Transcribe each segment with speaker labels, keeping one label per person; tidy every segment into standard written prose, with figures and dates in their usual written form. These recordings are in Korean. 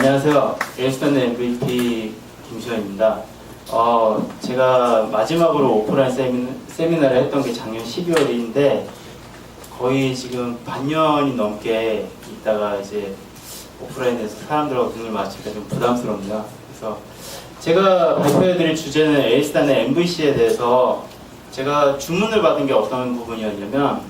Speaker 1: 안녕하세요. 에이스턴 MVP 김시현입니다. 제가 마지막으로 오프라인 세미나를 했던 게 작년 12월인데 거의 지금 반년이 넘게 있다가 이제 오프라인에서 사람들하고 눈을 마주치기가 좀 부담스럽네요. 그래서 제가 발표해드릴 주제는 에이스턴의 MVC에 대해서 제가 주문을 받은 게 어떤 부분이었냐면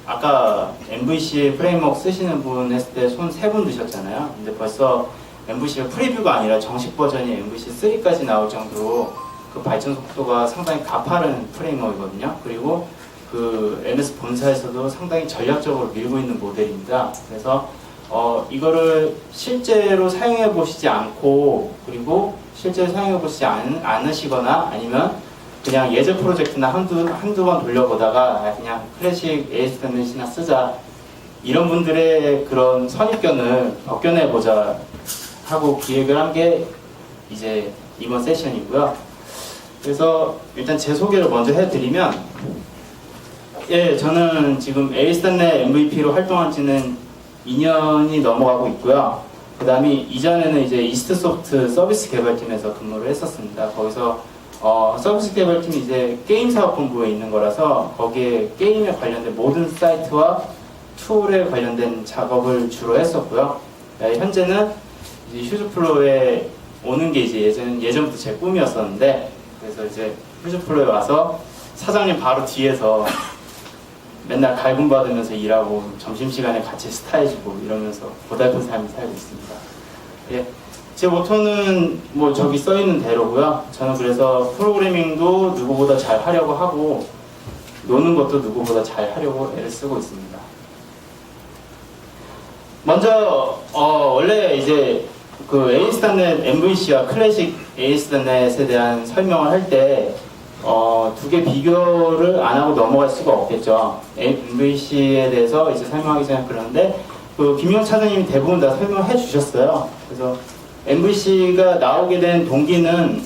Speaker 1: 아까 MVC 프레임워크 쓰시는 분 했을 때 손 3분 드셨잖아요. 근데 벌써 MVC가 프리뷰가 아니라 정식 버전이 MVC 3까지 나올 정도로 그 발전 속도가 상당히 가파른 프레임워크이거든요. 그리고 그 MS 본사에서도 상당히 전략적으로 밀고 있는 모델입니다. 그래서 이거를 실제로 사용해 보시지 않고 그리고 실제로 사용해 보시지 않으시거나 아니면 그냥 예제 프로젝트나 한두 번 돌려보다가 그냥 클래식 ASP.NET이나 쓰자 이런 분들의 그런 선입견을 벗겨내보자 하고 기획을 한 게 이제 이번 세션이고요. 그래서 일단 제 소개를 먼저 해드리면 저는 지금 ASP.NET MVP로 활동한 지는 2년이 넘어가고 있고요. 그 다음에 이전에는 이제 이스트소프트 서비스 개발팀에서 근무를 했었습니다. 거기서 서비스 개발팀이 이제 게임 사업본부에 있는 거라서 거기에 게임에 관련된 모든 사이트와 툴에 관련된 작업을 주로 했었고요. 현재는 이제 휴즈플로우에 오는 게 이제 예전부터 제 꿈이었었는데 그래서 이제 휴즈플로우에 와서 사장님 바로 뒤에서 맨날 갈굼받으면서 일하고 점심시간에 같이 스타해지고 이러면서 고달픈 삶을 살고 있습니다. 제 모토는 뭐 저기 써있는 대로고요. 저는 그래서 프로그래밍도 누구보다 잘 하려고 하고 노는 것도 누구보다 잘 하려고 애를 쓰고 있습니다. 먼저 원래 이제 그 ASP.NET MVC와 클래식 ASP.NET에 대한 설명을 할 때 두 개 비교를 안 하고 넘어갈 수가 없겠죠. MVC에 대해서 이제 설명하기 전에 그러는데 그 김용 차장님이 대부분 다 설명해 주셨어요. 그래서 MVC가 나오게 된 동기는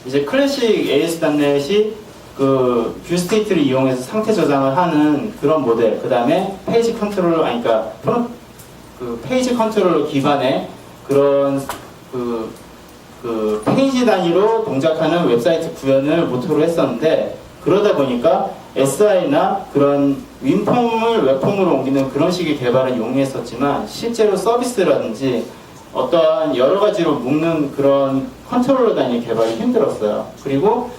Speaker 1: 이제 클래식 ASP.NET이 그 뷰 스테이트를 이용해서 상태 저장을 하는 그런 모델, 그 다음에 페이지 컨트롤러, 그러니까 그 페이지 컨트롤러 기반의 그런 그 페이지 단위로 동작하는 웹사이트 구현을 모토로 했었는데 그러다 보니까 SI나 그런 윈폼을 웹폼으로 옮기는 그런 식의 개발을 용이했었지만 실제로 서비스라든지 어떠한 여러 가지로 묶는 그런 컨트롤러 단위 개발이 힘들었어요. 그리고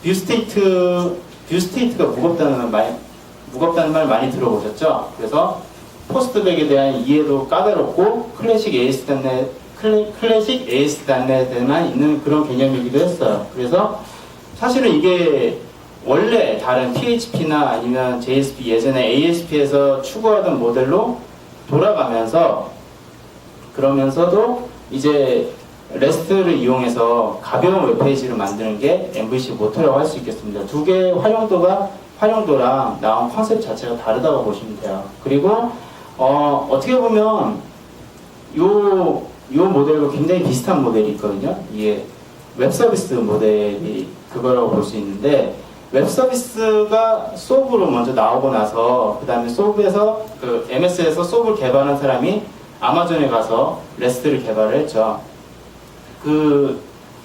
Speaker 1: 뷰 스테이트가 무겁다는 말 많이 들어보셨죠? 그래서 포스트백에 대한 이해도 까다롭고 클래식 ASP.NET에만 있는 그런 개념이기도 했어요. 그래서 사실은 이게 원래 다른 PHP나 아니면 JSP 예전에 ASP에서 추구하던 모델로 돌아가면서 그러면서도 이제 REST를 이용해서 가벼운 웹페이지를 만드는 게 MVC 모토라고 할 수 있겠습니다. 두 개의 활용도랑 나온 컨셉 자체가 다르다고 보시면 돼요. 그리고 어떻게 보면 요 모델과 굉장히 비슷한 모델이 있거든요. 이게 웹서비스 모델이 그거라고 볼 수 있는데 웹서비스가 소브로 먼저 나오고 나서 그 다음에 소브에서 그 MS에서 소브를 개발한 사람이 아마존에 가서 REST를 개발을 했죠.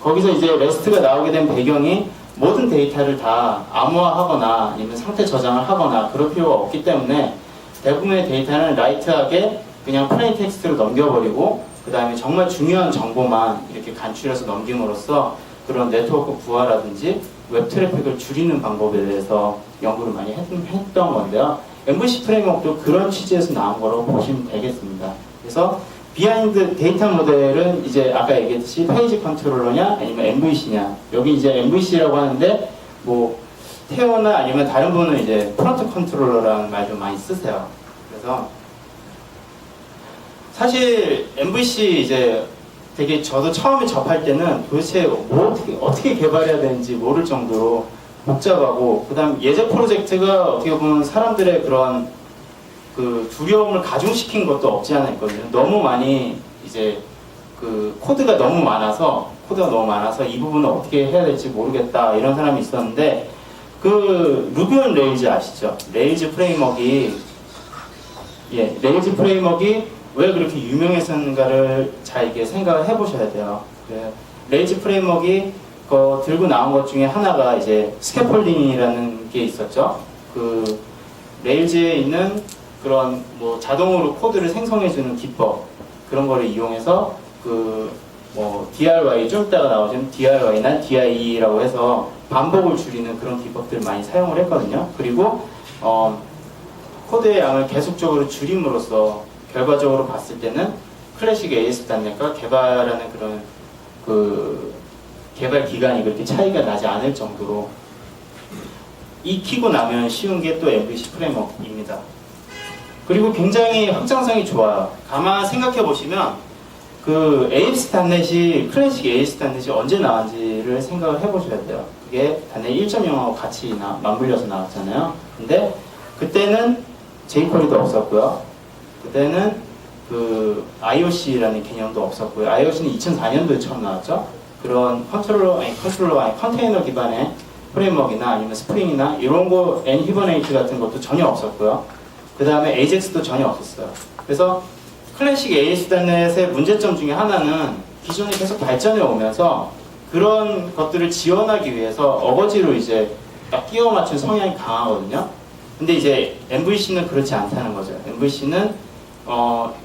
Speaker 1: 거기서 이제 REST가 나오게 된 배경이 모든 데이터를 다 암호화하거나 아니면 상태 저장을 하거나 그럴 필요가 없기 때문에 대부분의 데이터는 라이트하게 그냥 플레인 텍스트로 넘겨버리고 그 다음에 정말 중요한 정보만 이렇게 간추려서 넘김으로써 그런 네트워크 부하라든지 웹 트래픽을 줄이는 방법에 대해서 연구를 많이 했던 건데요. MVC 프레임워크도 그런 취지에서 나온 거라고 보시면 되겠습니다. 그래서 비하인드 데이터 모델은 이제 아까 얘기했듯이 페이지 컨트롤러냐 아니면 MVC냐, 여기 이제 MVC라고 하는데 뭐 테오나 아니면 다른 분은 이제 프론트 컨트롤러라는 말 좀 많이 쓰세요. 그래서 사실 MVC 이제 되게 저도 처음에 접할 때는 도대체 뭐 어떻게 개발해야 되는지 모를 정도로 복잡하고, 그 다음 예제 프로젝트가 어떻게 보면 사람들의 그런 그 두려움을 가중시킨 것도 없지 않아 있거든요. 너무 많이 이제 그 코드가 너무 많아서 이 부분을 어떻게 해야 될지 모르겠다 이런 사람이 있었는데 그 루비 온 레일즈 아시죠? 레일즈 프레임워크가 왜 그렇게 유명했었는가를 잘 이렇게 생각을 해보셔야 돼요. 레일즈 프레임워크가 들고 나온 것 중에 하나가 이제 스캐폴딩이라는 게 있었죠. 그 레일즈에 있는 그런 뭐 자동으로 코드를 생성해주는 기법, 그런 거를 이용해서 DRY, 좀 이따가 나오지만 DRY나 DIE라고 해서 반복을 줄이는 그런 기법들을 많이 사용을 했거든요. 그리고 코드의 양을 계속적으로 줄임으로써 결과적으로 봤을 때는 클래식 ASP.NET과 개발하는 그런 개발 기간이 그렇게 차이가 나지 않을 정도로 익히고 나면 쉬운 게 또 MVC 프레임워크입니다. 그리고 굉장히 확장성이 좋아요. 가만 생각해 보시면 그 ASP.NET이 클래식 ASP.NET이 언제 나왔는지를 생각을 해보셔야 돼요. 그게 .NET 1.0하고 같이 맞물려서 나왔잖아요. 근데 그때는 jQuery도 없었고요. 그때는 그 IOC라는 개념도 없었고요. IOC는 2004년도에 처음 나왔죠. 그런 컨테이너 기반의 프레임워크나 아니면 스프링이나 이런 거 N히버네이트 같은 것도 전혀 없었고요. 그 다음에 AJAX도 전혀 없었어요. 그래서 클래식 ASP.NET의 문제점 중에 하나는 기존에 계속 발전해 오면서 그런 것들을 지원하기 위해서 어거지로 이제 딱 끼워 맞춘 성향이 강하거든요. 근데 이제 MVC는 그렇지 않다는 거죠. MVC는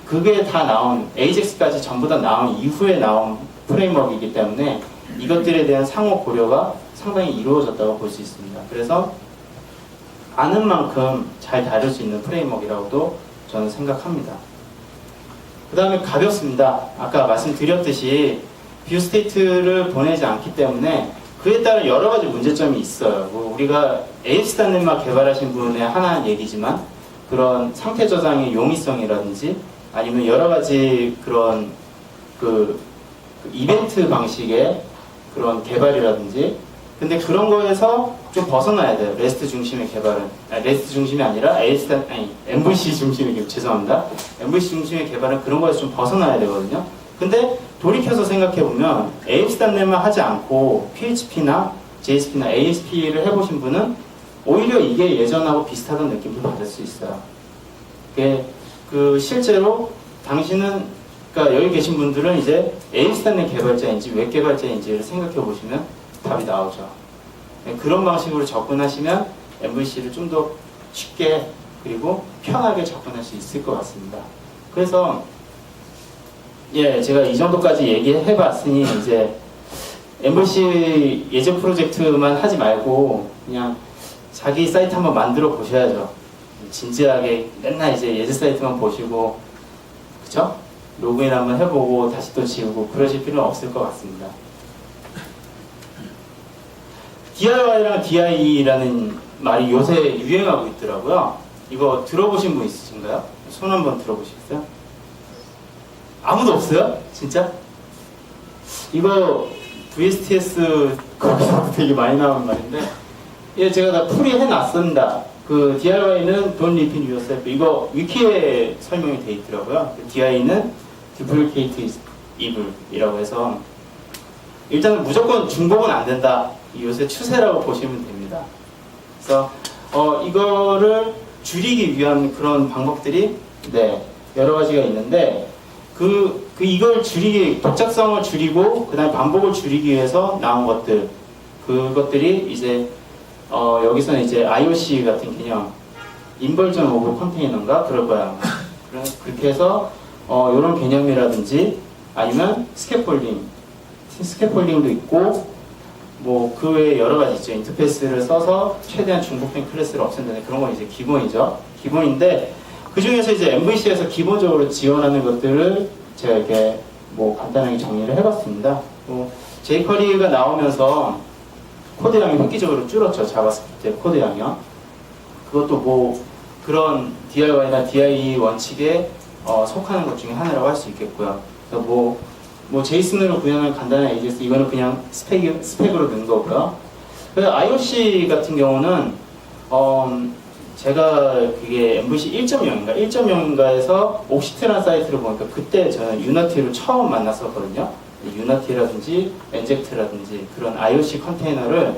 Speaker 1: 그게 다 나온 AJAX까지 전부 다 나온 이후에 나온 프레임워크이기 때문에 이것들에 대한 상호 고려가 상당히 이루어졌다고 볼 수 있습니다. 그래서 아는 만큼 잘 다룰 수 있는 프레임워크라고도 저는 생각합니다. 그 다음에 가볍습니다. 아까 말씀드렸듯이 뷰 스테이트를 보내지 않기 때문에 그에 따른 여러 가지 문제점이 있어요. 뭐 우리가 ASP.NET만 개발하신 분의 하나 얘기지만 그런 상태 저장의 용이성이라든지 아니면 여러 가지 그런 그 이벤트 방식의 그런 개발이라든지 근데 그런 거에서 좀 벗어나야 돼요. REST 중심의 개발은. REST 중심이 아니라 MVC 중심의 죄송합니다. MVC 중심의 개발은 그런 거에서 좀 벗어나야 되거든요. 근데 돌이켜서 생각해보면 ASP.NET만 하지 않고 PHP나 JSP나 ASP를 해보신 분은 오히려 이게 예전하고 비슷하다는 느낌도 받을 수 있어요. 실제로 당신은 그러니까 여기 계신 분들은 이제 ASP.NET 개발자인지 웹 개발자인지를 생각해보시면 답이 나오죠. 그런 방식으로 접근하시면 MVC를 좀 더 쉽게 그리고 편하게 접근할 수 있을 것 같습니다. 그래서 제가 이 정도까지 얘기해봤으니 이제 MVC 예전 프로젝트만 하지 말고 그냥 자기 사이트 한번 만들어 보셔야죠. 진지하게 맨날 이제 예전 사이트만 보시고 그쵸? 로그인 한번 해보고 다시 또 지우고 그러실 필요는 없을 것 같습니다. DIY랑 DIE라는 말이 요새 유행하고 있더라고요. 이거 들어보신 분 있으신가요? 손 한번 들어보시겠어요? 아무도 없어요? 진짜? 이거 VSTS 거기서 되게 많이 나온 말인데 제가 다 풀이 해놨습니다. 그 DIY는 Don't Repeat Yourself 이거 위키에 설명이 돼 있더라고요. DIE는 Duplicate Evil이라고 해서 일단은 무조건 중복은 안 된다. 요새 추세라고 보시면 됩니다. 그래서 이거를 줄이기 위한 그런 방법들이 여러 가지가 있는데 이걸 줄이기 독작성을 줄이고 그다음에 반복을 줄이기 위해서 나온 것들 그것들이 이제 여기서는 이제 IOC 같은 개념 인버전 오브 컨테이너인가 그럴 거야. 그렇게 해서 이런 개념이라든지 아니면 스캐폴딩도 있고 뭐 그 외에 여러 가지 있죠. 인터페이스를 써서 최대한 중복된 클래스를 없앤다는 그런 건 이제 기본이죠. 기본인데 그 중에서 이제 MVC에서 기본적으로 지원하는 것들을 제가 이렇게 뭐 간단하게 정리를 해봤습니다. jQuery가 나오면서 코드량이 획기적으로 줄었죠. 자바스크립트 코드량이요. 그것도 뭐 그런 DIY나 DIE 원칙에 속하는 것 중에 하나라고 할 수 있겠고요. 그래서 뭐 제이슨으로 구현한 간단한 AJS 이거는 그냥 스펙으로 넣은 거고요. 그래서 IOC 같은 경우는 제가 그게 MVC 1.0인가에서 옥시트라는 사이트를 보니까 그때 저는 유니티를 처음 만났었거든요. 유니티라든지 엔젝트라든지 그런 IOC 컨테이너를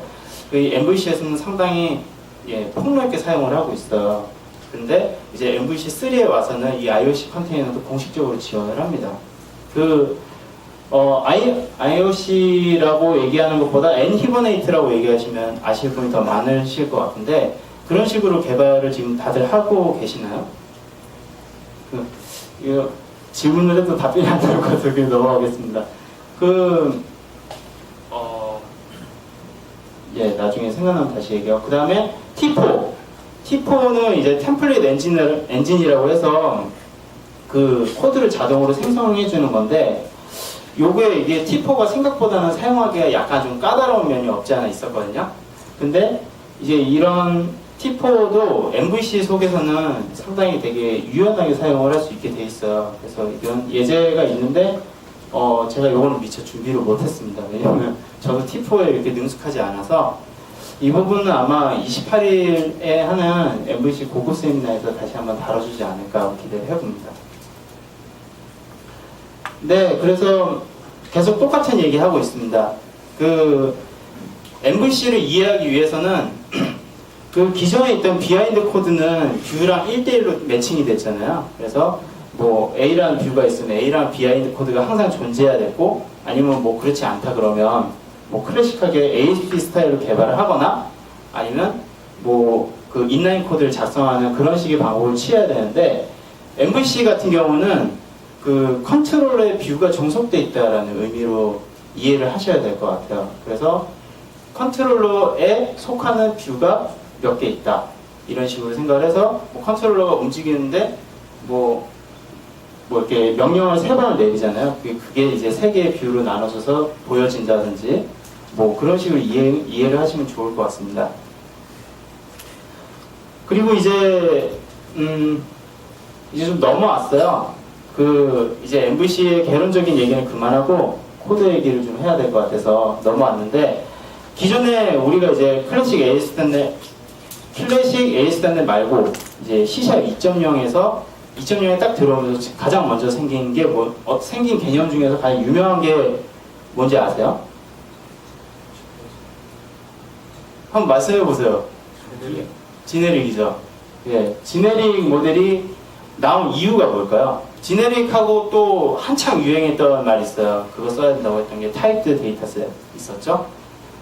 Speaker 1: MVC에서는 상당히 폭넓게 사용을 하고 있어요. 근데 이제 MVC3에 와서는 이 IOC 컨테이너도 공식적으로 지원을 합니다. IOC라고 얘기하는 것보다 N히버네이트라고 얘기하시면 아실 분이 더 많으실 것 같은데, 그런 식으로 개발을 지금 다들 하고 계시나요? 이거 질문을 해도 답변이 안 나올 것 같아서 그냥 넘어가겠습니다. 예, 나중에 생각나면 다시 얘기하고. 그 다음에 T4. T4는 이제 템플릿 엔진이라고 해서 그 코드를 자동으로 생성해 주는 건데, 이게 T4가 생각보다는 사용하기가 약간 좀 까다로운 면이 없지 않아 있었거든요. 근데 이제 이런 T4도 MVC 속에서는 상당히 되게 유연하게 사용을 할 수 있게 돼 있어요. 그래서 이런 예제가 있는데, 제가 이거는 미처 준비를 못했습니다. 왜냐면 저도 T4에 이렇게 능숙하지 않아서, 이 부분은 아마 28일에 하는 MVC 고급 세미나에서 다시 한번 다뤄주지 않을까 기대를 해봅니다. 네, 그래서 계속 똑같은 얘기 하고 있습니다. MVC를 이해하기 위해서는 그 기존에 있던 비하인드 코드는 뷰랑 1대1로 매칭이 됐잖아요. 그래서 뭐 A라는 뷰가 있으면 A라는 비하인드 코드가 항상 존재해야 되고, 아니면 뭐 그렇지 않다 그러면 뭐 클래식하게 ASP 스타일로 개발을 하거나, 아니면 뭐 그 인라인 코드를 작성하는 그런 식의 방법을 취해야 되는데, MVC 같은 경우는 그 컨트롤의 뷰가 종속되어 있다라는 의미로 이해를 하셔야 될 것 같아요. 그래서 컨트롤러에 속하는 뷰가 몇 개 있다, 이런 식으로 생각을 해서 뭐 컨트롤러가 움직이는데 뭐 이렇게 명령을 3번을 내리잖아요. 그게 이제 3개의 뷰로 나눠져서 보여진다든지 뭐 그런 식으로 이해를 하시면 좋을 것 같습니다. 그리고 이제 좀 넘어왔어요. 이제 MVC의 개론적인 얘기는 그만하고 코드 얘기를 좀 해야 될 것 같아서 넘어왔는데, 기존에 우리가 이제 클래식 A 스탠드 말고 이제 C# 2.0에서 2.0에 딱 들어오면서 가장 먼저 생긴 게 생긴 개념 중에서 가장 유명한 게 뭔지 아세요? 한번 말씀해 보세요. 지네릭이죠. 예, 지네릭 모델이 나온 이유가 뭘까요? 지네릭하고 또 한창 유행했던 말이 있어요. 그거 써야 된다고 했던 게 타입드 데이터셋 있었죠.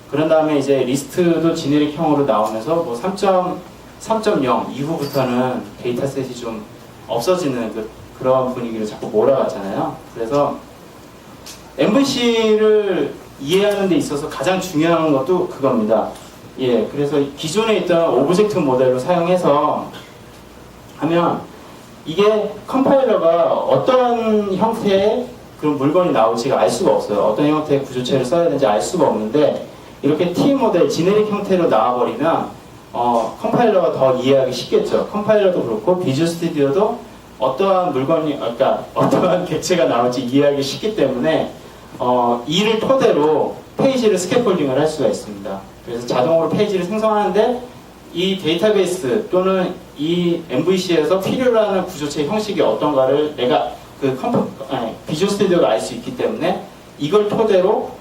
Speaker 1: 그런 다음에 이제 리스트도 지네릭형으로 나오면서 뭐 3.0 이후부터는 데이터셋이 좀 없어지는 그런 분위기를 자꾸 몰아갔잖아요. 그래서 MVC를 이해하는 데 있어서 가장 중요한 것도 그겁니다. 예, 그래서 기존에 있던 오브젝트 모델로 사용해서 하면 이게 컴파일러가 어떤 형태의 그런 물건이 나올지가 알 수가 없어요. 어떤 형태의 구조체를 써야 되는지 알 수가 없는데, 이렇게 T 모델, 지네릭 형태로 나와버리면 컴파일러가 더 이해하기 쉽겠죠. 컴파일러도 그렇고 비주얼 스튜디오도 어떠한 물건이, 그러니까 어떠한 객체가 나올지 이해하기 쉽기 때문에 이를 토대로 페이지를 스캐폴딩을 할 수가 있습니다. 그래서 자동으로 페이지를 생성하는데, 이 데이터베이스 또는 이 MVC에서 필요로 하는 구조체 형식이 어떤가를 내가 비주얼 스튜디오가 알 수 있기 때문에 이걸 토대로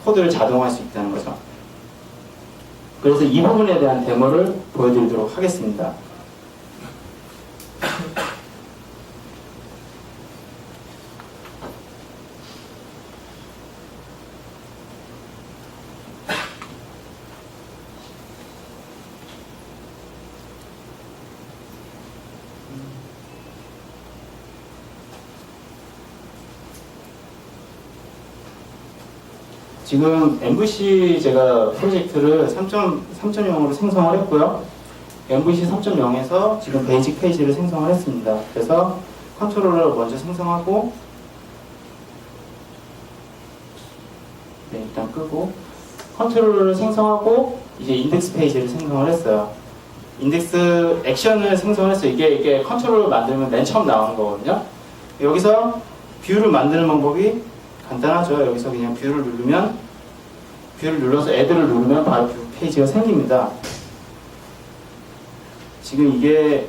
Speaker 1: 코드를 자동화할 수 있다는 거죠. 그래서 이 부분에 대한 데모를 보여드리도록 하겠습니다. 지금 MVC 제가 프로젝트를 3.0으로 생성을 했고요. MVC 3.0에서 지금 베이직 페이지를 생성을 했습니다. 그래서 컨트롤러를 먼저 생성하고, 네, 일단 끄고 컨트롤러를 생성하고 이제 인덱스 페이지를 생성을 했어요. 인덱스 액션을 생성을 했어요. 이게 컨트롤러 만들면 맨 처음 나오는 거거든요. 여기서 뷰를 만드는 방법이 간단하죠. 여기서 그냥 뷰를 눌러서 애들을 누르면 바로 뷰 페이지가 생깁니다. 지금 이게